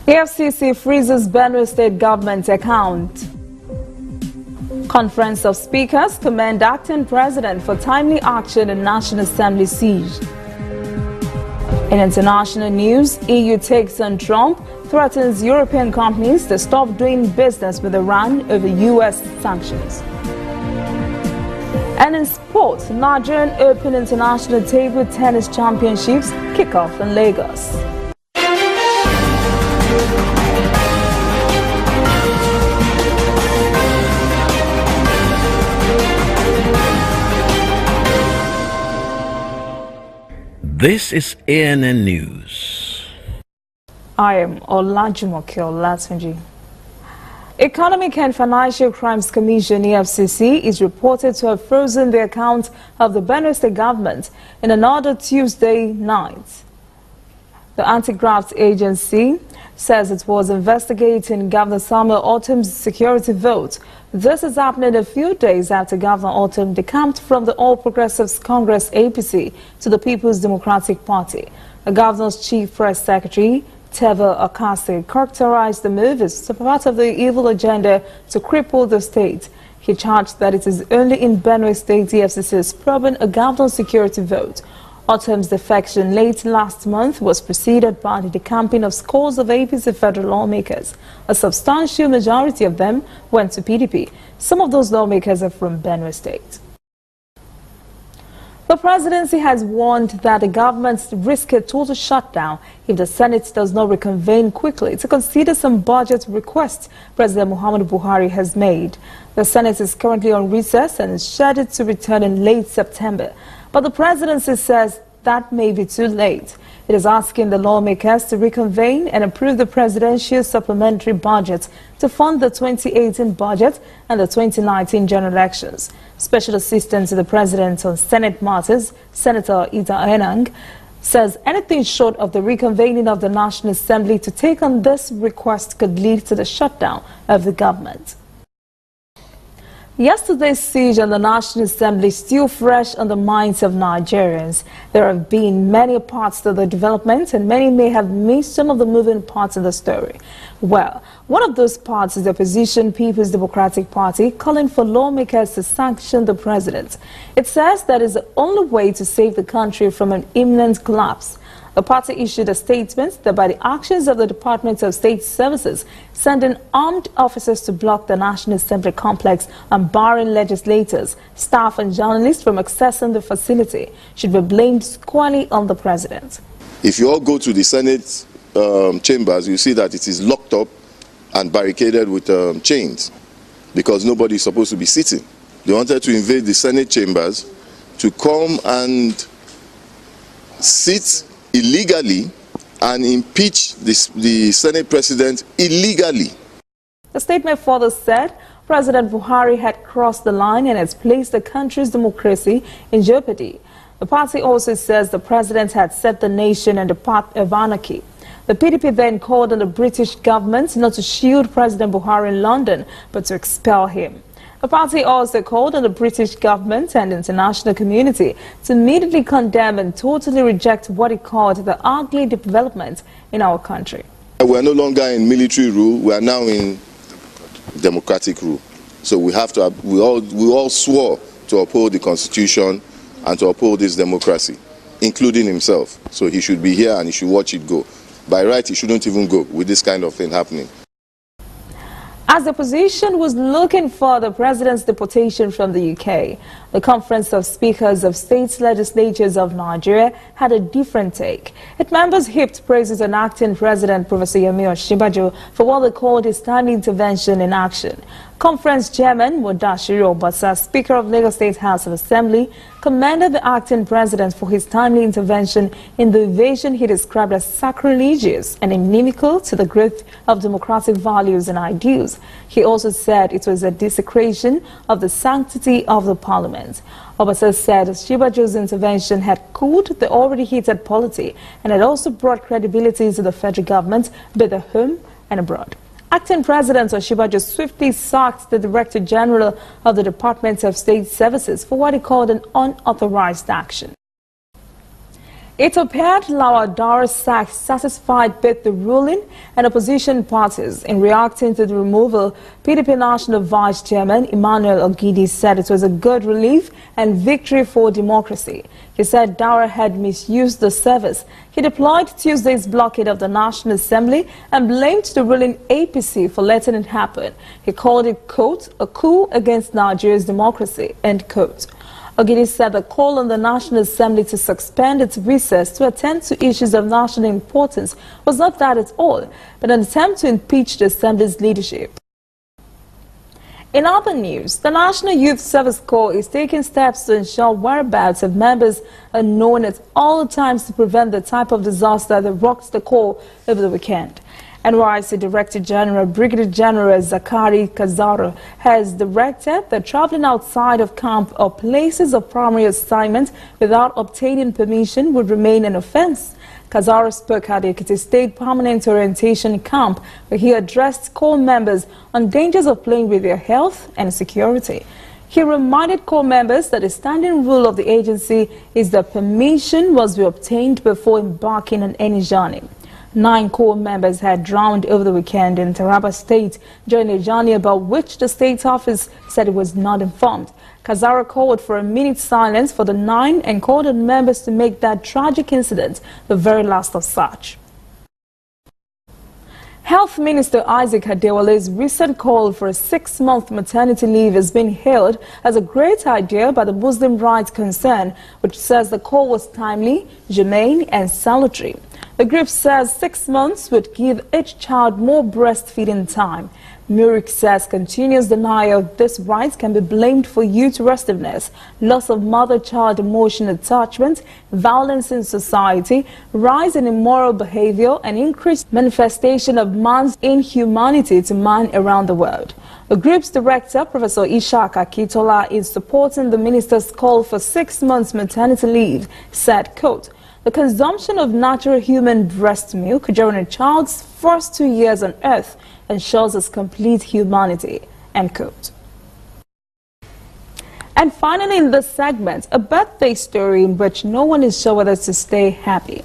EFCC freezes Benue State government account. Conference of Speakers commend acting president for timely action in National Assembly siege. In international news, EU takes on Trump, threatens European companies to stop doing business with Iran over US sanctions. And in sport, Nigerian Open International Table Tennis Championships kick off in Lagos. This is ANN News. I am Olajumoke Olatunji. Economic and Financial Crimes Commission (EFCC) is reported to have frozen the account of the Benue State government in an order Tuesday night. The anti-graft agency says it was investigating Governor Samuel Ortom's security vote. This is happening a few days after Governor Ortom decamped from the All Progressives Congress (APC) to the People's Democratic Party. The governor's chief press secretary, Teva Akase, characterized the move as part of the evil agenda to cripple the state. He charged that it is only in Benue State EFCC is probing a governor's security vote. Ortom's defection late last month was preceded by the decamping of scores of APC federal lawmakers. A substantial majority of them went to PDP. Some of those lawmakers are from Benue State. The presidency has warned that the government risk a total shutdown if the Senate does not reconvene quickly to consider some budget requests President Muhammadu Buhari has made. The Senate is currently on recess and is scheduled to return in late September. But the presidency says that may be too late. It is asking the lawmakers to reconvene and approve the presidential supplementary budget to fund the 2018 budget and the 2019 general elections. Special Assistant to the President on Senate Matters, Senator Ita Enang, says anything short of the reconvening of the National Assembly to take on this request could lead to the shutdown of the government. Yesterday's siege on the National Assembly is still fresh on the minds of Nigerians. There have been many parts to the development and many may have missed some of the moving parts of the story. Well, one of those parts is the opposition People's Democratic Party calling for lawmakers to sanction the president. It says that is the only way to save the country from an imminent collapse. The party issued a statement that by the actions of the Department of State Services, sending armed officers to block the National Assembly complex and barring legislators, staff and journalists from accessing the facility should be blamed squarely on the president. If you all go to the Senate chambers, you see that it is locked up and barricaded with chains because nobody is supposed to be sitting. They wanted to invade the Senate chambers to come and sit illegally and impeach the Senate president illegally. The statement further said President Buhari had crossed the line and has placed the country's democracy in jeopardy. The party also says the president had set the nation on the path of anarchy. The PDP then called on the British government not to shield President Buhari in London, but to expel him. The party also called on the British government and international community to immediately condemn and totally reject what it called the ugly development in our country. We are no longer in military rule, we are now in democratic rule. So we have to, we all swore to uphold the constitution and to uphold this democracy, including himself. So he should be here and he should watch it go. By right, he shouldn't even go with this kind of thing happening. As the opposition was looking for the president's deportation from the UK, the Conference of Speakers of State Legislatures of Nigeria had a different take. Its members heaped praises on acting President Professor Yemi Osinbajo for what they called his timely intervention in action. Conference Chairman Mudashiru Obasa, Speaker of Lagos State House of Assembly, commended the acting president for his timely intervention in the invasion he described as sacrilegious and inimical to the growth of democratic values and ideals. He also said it was a desecration of the sanctity of the parliament. Obasa said Osinbajo's intervention had cooled the already heated polity and had also brought credibility to the federal government, both at home and abroad. Acting President Osinbajo swiftly sacked the Director General of the Department of State Services for what he called an unauthorized action. It appeared Lawal Daura Sak satisfied both the ruling and opposition parties. In reacting to the removal, PDP National Vice Chairman Emmanuel Ogidi said it was a good relief and victory for democracy. He said Daura had misused the service. He deployed Tuesday's blockade of the National Assembly and blamed the ruling APC for letting it happen. He called it, quote, a coup against Nigeria's democracy, end quote. Ogidi said the call on the National Assembly to suspend its recess to attend to issues of national importance was not that at all, but an attempt to impeach the Assembly's leadership. In other news, the National Youth Service Corps is taking steps to ensure whereabouts of members are known at all times to prevent the type of disaster that rocked the Corps over the weekend. NYSC Director General Brigadier General Zakari Kazara has directed that traveling outside of camp or places of primary assignment without obtaining permission would remain an offense. Kazara spoke at the Ekiti State Permanent Orientation Camp, where he addressed Corps members on dangers of playing with their health and security. He reminded Corps members that the standing rule of the agency is that permission must be obtained before embarking on any journey. 9 Corps members had drowned over the weekend in Taraba State during a journey about which the state office said it was not informed. Kazara called for a minute's silence for the 9 and called on members to make that tragic incident the very last of such. Health Minister Isaac Adewale's recent call for a 6-month maternity leave has been hailed as a great idea by the Muslim Rights Concern, which says the call was timely, germane and salutary. The group says 6 months would give each child more breastfeeding time. Murik says continuous denial of this right can be blamed for youth restiveness, loss of mother-child emotional attachment, violence in society, rise in immoral behavior, and increased manifestation of man's inhumanity to man around the world. The group's director, Professor Ishaq Akitola, is supporting the minister's call for 6 months maternity leave, said, quote, the consumption of natural human breast milk during a child's first 2 years on earth ensures its complete humanity, end quote. And finally in this segment, a birthday story in which no one is sure whether to stay happy.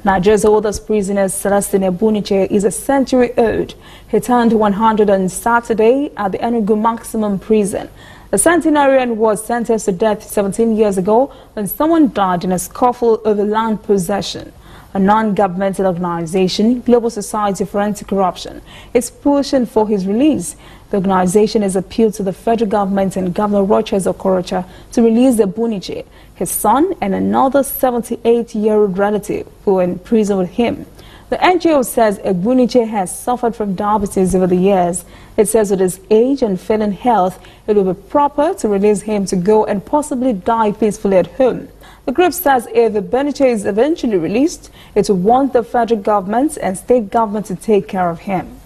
Nigeria's oldest prisoner, Celestine Ebuniche, is a century old. He turned 100 on Saturday at the Enugu Maximum Prison. The centenarian was sentenced to death 17 years ago when someone died in a scuffle over land possession. A non-governmental organization, Global Society for Anti-Corruption, is pushing for his release. The organization has appealed to the federal government and Governor Rochas Okorocha to release Ebuniche, his son, and another 78-year-old relative who were in prison with him. The NGO says Ebuniche has suffered from diabetes over the years. It says with his age and failing health, it will be proper to release him to go and possibly die peacefully at home. The group says if Ebuniche is eventually released, it will want the federal government and state government to take care of him.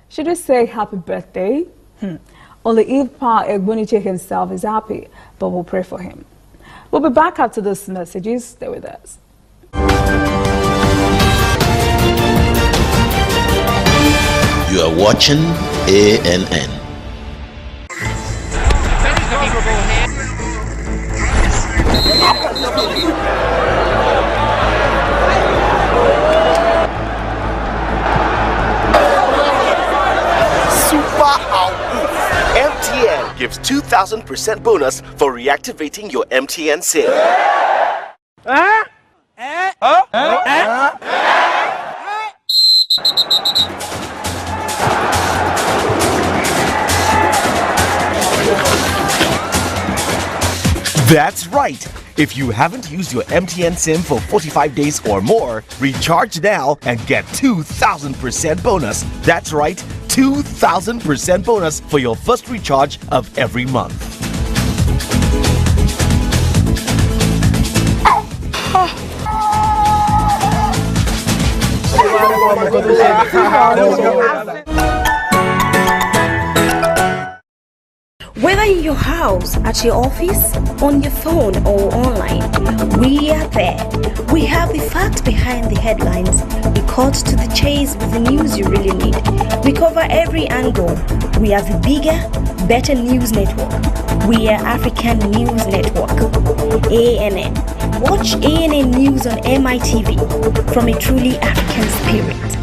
Should we say happy birthday? Only if Pa Ebuniche himself is happy, but we'll pray for him. We'll be back after these messages. Stay with us. You are watching ANN. MTN gives 2,000% bonus for reactivating your MTN SIM. That's right. If you haven't used your MTN SIM for 45 days or more, recharge now and get 2,000% bonus. That's right, 2,000% bonus for your first recharge of every month. Whether in your house, at your office, on your phone or online, we are there. We have the facts behind the headlines. We cut to the chase with the news you really need. We cover every angle. We are the bigger, better news network. We are African News Network. ANN, Watch ANN News on MITV from a truly African spirit.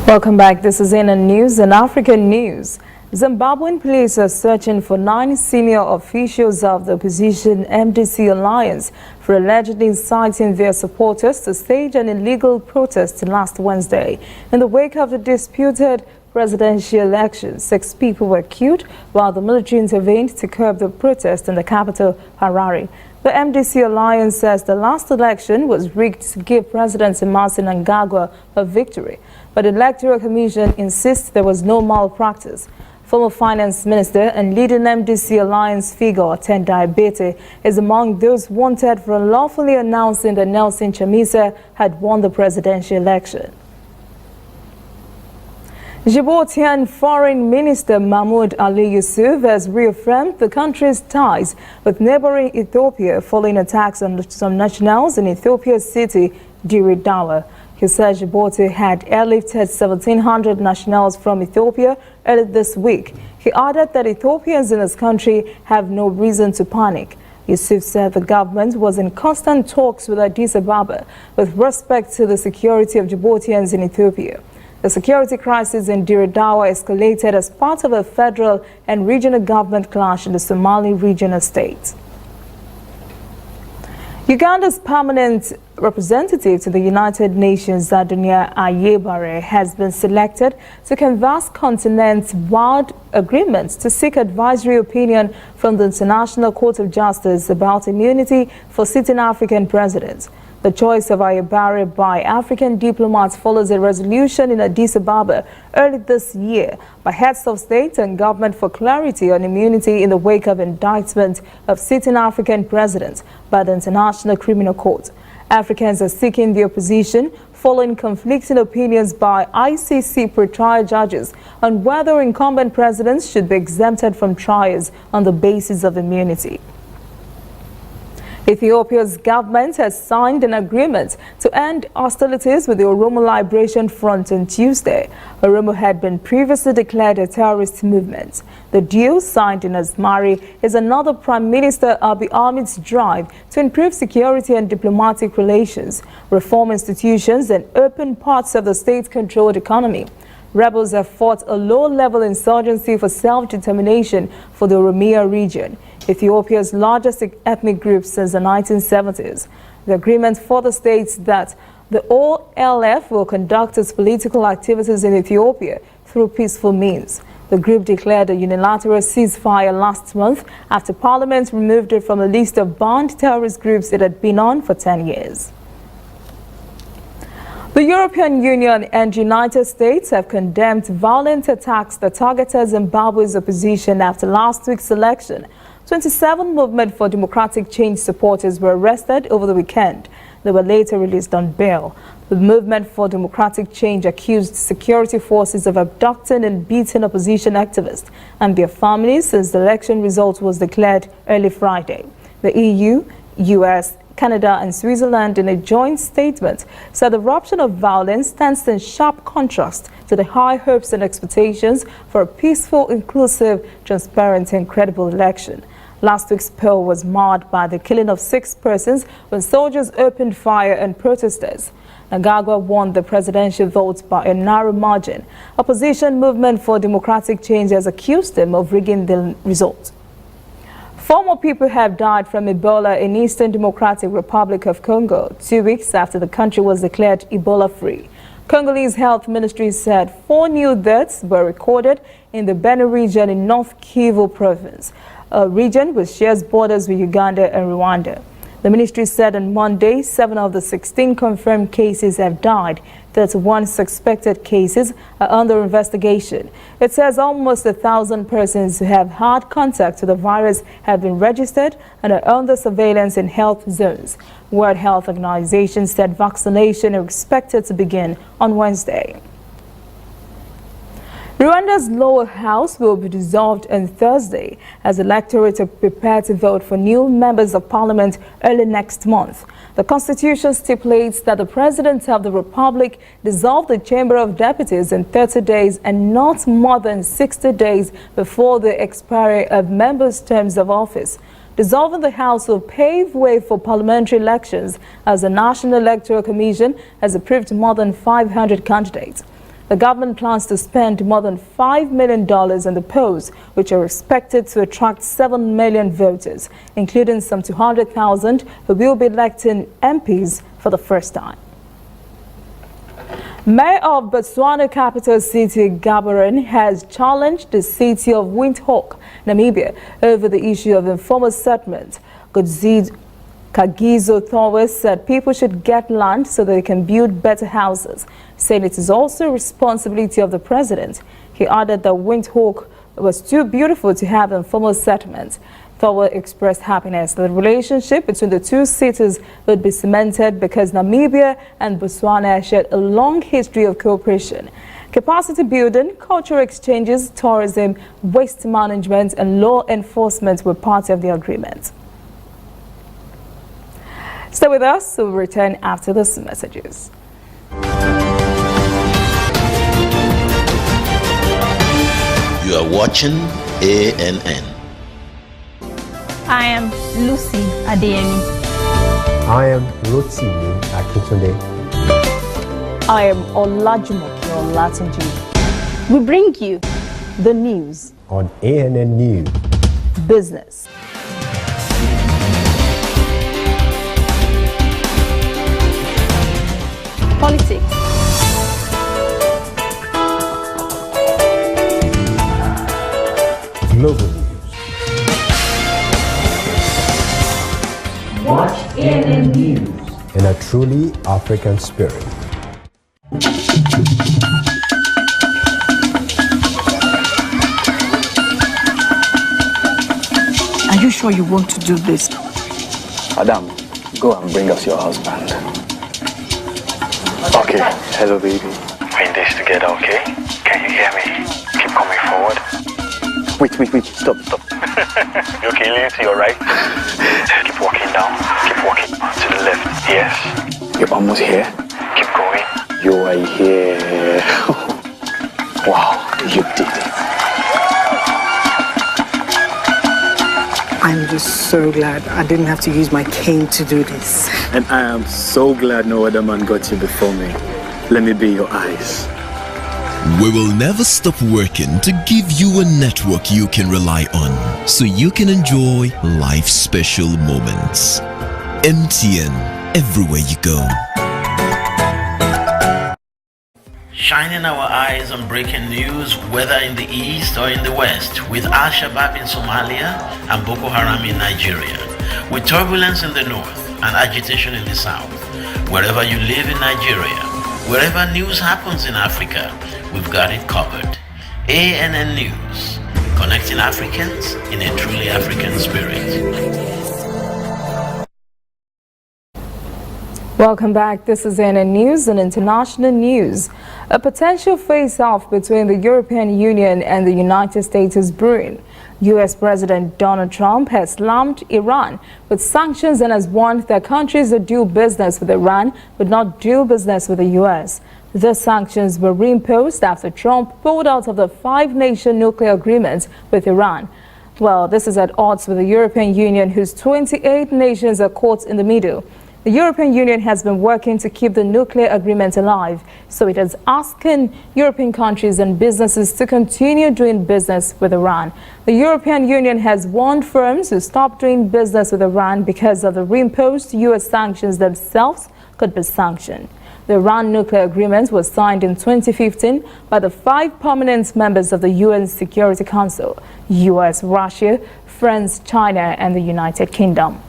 Welcome back. This is ANN News and African News. Zimbabwean police are searching for 9 senior officials of the opposition MDC alliance for allegedly inciting their supporters to stage an illegal protest last Wednesday. In the wake of the disputed presidential election, 6 people were killed while the military intervened to curb the protest in the capital, Harare. The MDC alliance says the last election was rigged to give President Emmerson Mnangagwa a victory, but the Electoral Commission insists there was no malpractice. Former Finance Minister and leading MDC alliance figure Tendai Bete is among those wanted for unlawfully announcing that Nelson Chamisa had won the presidential election. Djiboutian Foreign Minister Mahmoud Ali Yusuf has reaffirmed the country's ties with neighboring Ethiopia following attacks on some nationals in Ethiopia's city, Dire Dawa. He said Djibouti had airlifted 1,700 nationals from Ethiopia early this week. He added that Ethiopians in his country have no reason to panic. Yusuf said the government was in constant talks with Addis Ababa with respect to the security of Djiboutians in Ethiopia. The security crisis in Dire Dawa escalated as part of a federal and regional government clash in the Somali regional state. Uganda's permanent representative to the United Nations, Adonia Ayebare, has been selected to canvass continent-wide agreements to seek advisory opinion from the International Court of Justice about immunity for sitting African presidents. The choice of Ayebare by African diplomats follows a resolution in Addis Ababa early this year by heads of state and government for clarity on immunity in the wake of indictment of sitting African presidents by the International Criminal Court. Africans are seeking the opposition following conflicting opinions by ICC pre-trial judges on whether incumbent presidents should be exempted from trials on the basis of immunity. Ethiopia's government has signed an agreement to end hostilities with the Oromo Liberation Front on Tuesday. Oromo had been previously declared a terrorist movement. The deal, signed in Asmari, is another Prime Minister Abiy Ahmed's drive to improve security and diplomatic relations, reform institutions, and open parts of the state-controlled economy. Rebels have fought a low-level insurgency for self-determination for the Oromia region, Ethiopia's largest ethnic group since the 1970s. The agreement further states that the OLF will conduct its political activities in Ethiopia through peaceful means. The group declared a unilateral ceasefire last month after Parliament removed it from a list of banned terrorist groups it had been on for 10 years. The European Union and United States have condemned violent attacks that targeted Zimbabwe's opposition after last week's election. 27 Movement for Democratic Change supporters were arrested over the weekend. They were later released on bail. The Movement for Democratic Change accused security forces of abducting and beating opposition activists and their families since the election result was declared early Friday. The EU, US, Canada and Switzerland, in a joint statement, said the eruption of violence stands in sharp contrast to the high hopes and expectations for a peaceful, inclusive, transparent and credible election. Last week's poll was marred by the killing of 6 persons when soldiers opened fire on protesters. Mnangagwa won the presidential vote by a narrow margin. Opposition Movement for Democratic Change has accused him of rigging the result. 4 more people have died from Ebola in Eastern Democratic Republic of Congo, 2 weeks after the country was declared Ebola-free. Congolese Health Ministry said 4 new deaths were recorded in the Beni region in North Kivu province, a region which shares borders with Uganda and Rwanda. The ministry said on Monday 7 of the 16 confirmed cases have died. 31 suspected cases are under investigation. It says almost 1,000 persons who have had contact with the virus have been registered and are under surveillance in health zones. World Health Organization said vaccination is expected to begin on Wednesday. Rwanda's lower house will be dissolved on Thursday as the electorate are prepared to vote for new members of parliament early next month. The constitution stipulates that the president of the republic dissolve the Chamber of Deputies in 30 days and not more than 60 days before the expiry of members' terms of office. Dissolving the House will pave way for parliamentary elections as the National Electoral Commission has approved more than 500 candidates. The government plans to spend more than $5 million in the polls, which are expected to attract 7 million voters, including some 200,000 who will be electing MPs for the first time. Mayor of Botswana capital city Gaborone has challenged the city of Windhoek, Namibia, over the issue of informal settlement. Kagiso Thorwes said people should get land so that they can build better houses, saying it is also a responsibility of the president. He added that Windhoek was too beautiful to have informal settlement. Thorwes expressed happiness that the relationship between the two cities would be cemented because Namibia and Botswana shared a long history of cooperation. Capacity building, cultural exchanges, tourism, waste management and law enforcement were part of the agreement. Stay with us, we'll return after these messages. You are watching ANN. I am Lucy Adeyemi. I am Rotimi Akintunde. I am Olajumoke Olatunji. We bring you The news On ANN News. Business, politics, Global News. Watch ANN News. In a truly African spirit. Are you sure you want to do this? Adam, go and bring us your husband. Okay, hello baby. We're in this together, okay? Can you hear me? Keep coming forward. Wait, stop. You okay, lean to your right. Keep walking down, keep walking to the left. Yes, you're almost here. Keep going. You are here. Wow, you did it. I'm just so glad I didn't have to use my cane to do this. And I am so glad no other man got you before me. Let me be your eyes. We will never stop working to give you a network you can rely on so you can enjoy life's special moments. MTN, everywhere you go. Shining our eyes on breaking news, whether in the east or in the west, with Al-Shabaab in Somalia and Boko Haram in Nigeria, with turbulence in the north and agitation in the south. Wherever you live in Nigeria, wherever news happens in Africa, we've got it covered. ANN News, connecting Africans in a truly African spirit. Welcome back. This is ANN News and international news. A potential face-off between the European Union and the United States is brewing. U.S. President Donald Trump has slammed Iran with sanctions and has warned that countries that do business with Iran would not do business with the U.S. The sanctions were reimposed after Trump pulled out of the 5-nation nuclear agreement with Iran. Well, this is at odds with the European Union, whose 28 nations are caught in the middle. The European Union has been working to keep the nuclear agreement alive, so it is asking European countries and businesses to continue doing business with Iran. The European Union has warned firms to stop doing business with Iran because of the reimposed U.S. sanctions themselves could be sanctioned. The Iran nuclear agreement was signed in 2015 by the 5 permanent members of the UN Security Council: U.S., Russia, France, China, and the United Kingdom.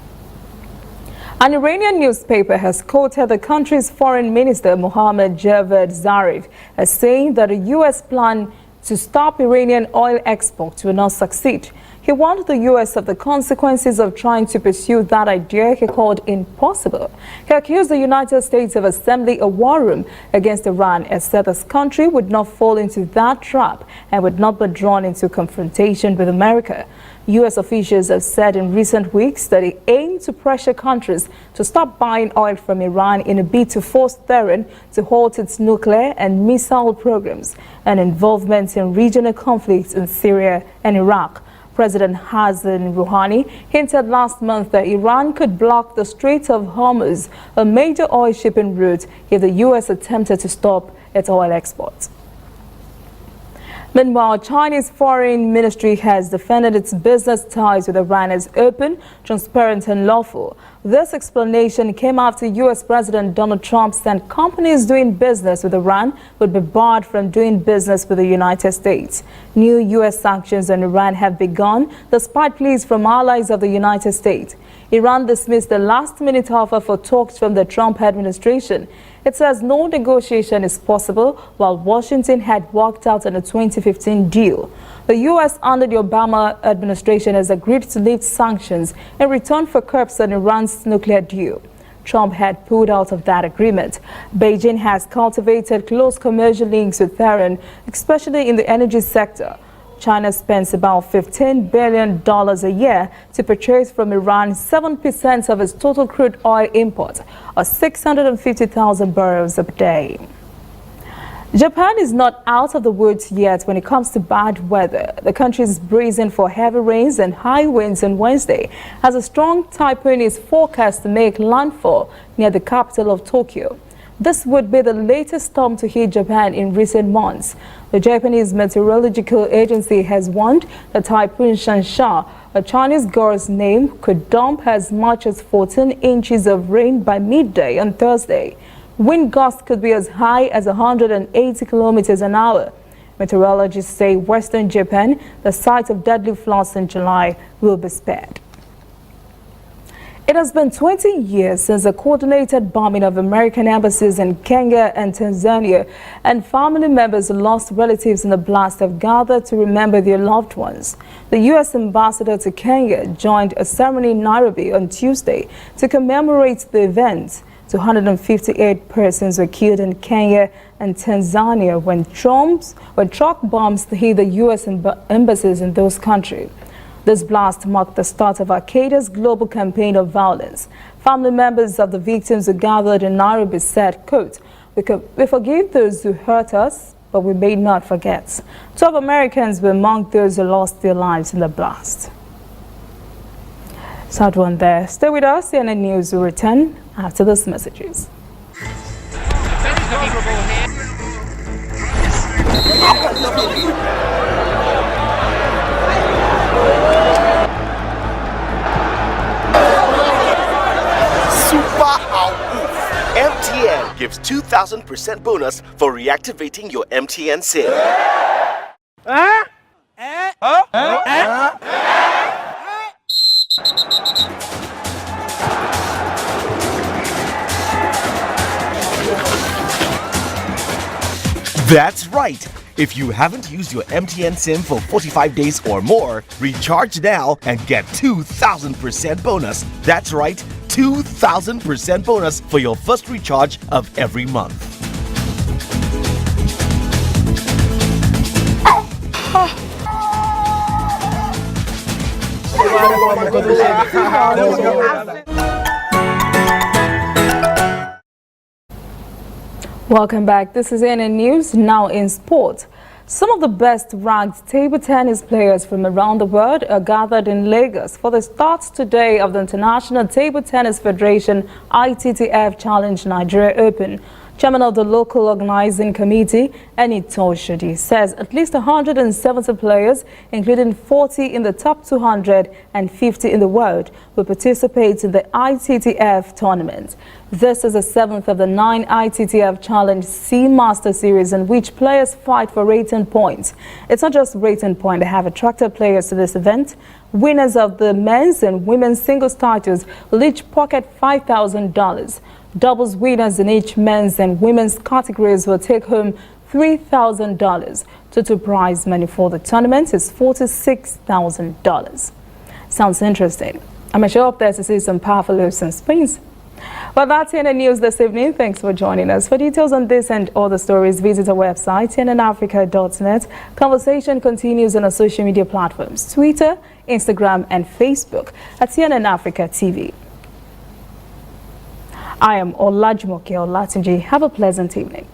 An Iranian newspaper has quoted the country's foreign minister, Mohammad Javad Zarif, as saying that a U.S. plan to stop Iranian oil exports will not succeed. He warned the U.S. of the consequences of trying to pursue that idea he called impossible. He accused the United States of assembling a war room against Iran and said this country would not fall into that trap and would not be drawn into confrontation with America. U.S. officials have said in recent weeks that they aim to pressure countries to stop buying oil from Iran in a bid to force Tehran to halt its nuclear and missile programs and involvement in regional conflicts in Syria and Iraq. President Hassan Rouhani hinted last month that Iran could block the Strait of Hormuz, a major oil shipping route, if the U.S. attempted to stop its oil exports. Meanwhile, Chinese Foreign Ministry has defended its business ties with Iran as open, transparent and lawful. This explanation came after U.S. President Donald Trump said companies doing business with Iran would be barred from doing business with the United States. New U.S. sanctions on Iran have begun despite pleas from allies of the United States. Iran dismissed the last-minute offer for talks from the Trump administration. It says no negotiation is possible, while Washington had walked out on a 2015 deal. The U.S. under the Obama administration has agreed to lift sanctions in return for curbs on Iran's nuclear deal. Trump had pulled out of that agreement. Beijing has cultivated close commercial links with Tehran, especially in the energy sector. China spends about $15 billion a year to purchase from Iran 7% of its total crude oil import, or 650,000 barrels a day. Japan is not out of the woods yet when it comes to bad weather. The country is bracing for heavy rains and high winds on Wednesday, as a strong typhoon is forecast to make landfall near the capital of Tokyo. This would be the latest storm to hit Japan in recent months. The Japanese Meteorological Agency has warned that Typhoon Shansha, a Chinese girl's name, could dump as much as 14 inches of rain by midday on Thursday. Wind gusts could be as high as 180 kilometers an hour. Meteorologists say western Japan, the site of deadly floods in July, will be spared. It has been 20 years since a coordinated bombing of American embassies in Kenya and Tanzania, and family members who lost relatives in the blast have gathered to remember their loved ones. The U.S. ambassador to Kenya joined a ceremony in Nairobi on Tuesday to commemorate the event. 258 persons were killed in Kenya and Tanzania when truck bombs hit the U.S. embassies in those countries. This blast marked the start of Al-Qaeda's global campaign of violence. Family members of the victims who gathered in Nairobi said, quote, "We forgive those who hurt us, but we may not forget." 12 Americans were among those who lost their lives in the blast. Sad one there. Stay with us. CNN News will return after these messages. MTN gives 2,000% bonus for reactivating your MTN SIM. That's right. If you haven't used your MTN SIM for 45 days or more, recharge now and get 2,000% bonus. That's right, 2,000% bonus for your first recharge of every month. Welcome back. This is CNN News. Now in sport. Some of the best-ranked table tennis players from around the world are gathered in Lagos for the start today of the International Table Tennis Federation ITTF Challenge Nigeria Open. Chairman of the local organizing committee, Enito Oshodi, says at least 170 players, including 40 in the top 200 and 50 in the world, will participate in the ITTF tournament. This is the 7th of the 9 ITTF Challenge C Master Series in which players fight for rating points. It's not just rating point that have attracted players to this event. Winners of the men's and women's singles titles will each pocket $5,000. Doubles winners in each men's and women's categories will take home $3,000. Total prize money for the tournament is $46,000. Sounds interesting. I'm sure up there to see some powerful lifts and spins. Well, that's CNN News this evening. Thanks for joining us. For details on this and other stories, visit our website, cnnafrica.net. Conversation continues on our social media platforms, Twitter, Instagram, and Facebook at CNN Africa TV. I am Olajumoke Olatunji. Have a pleasant evening.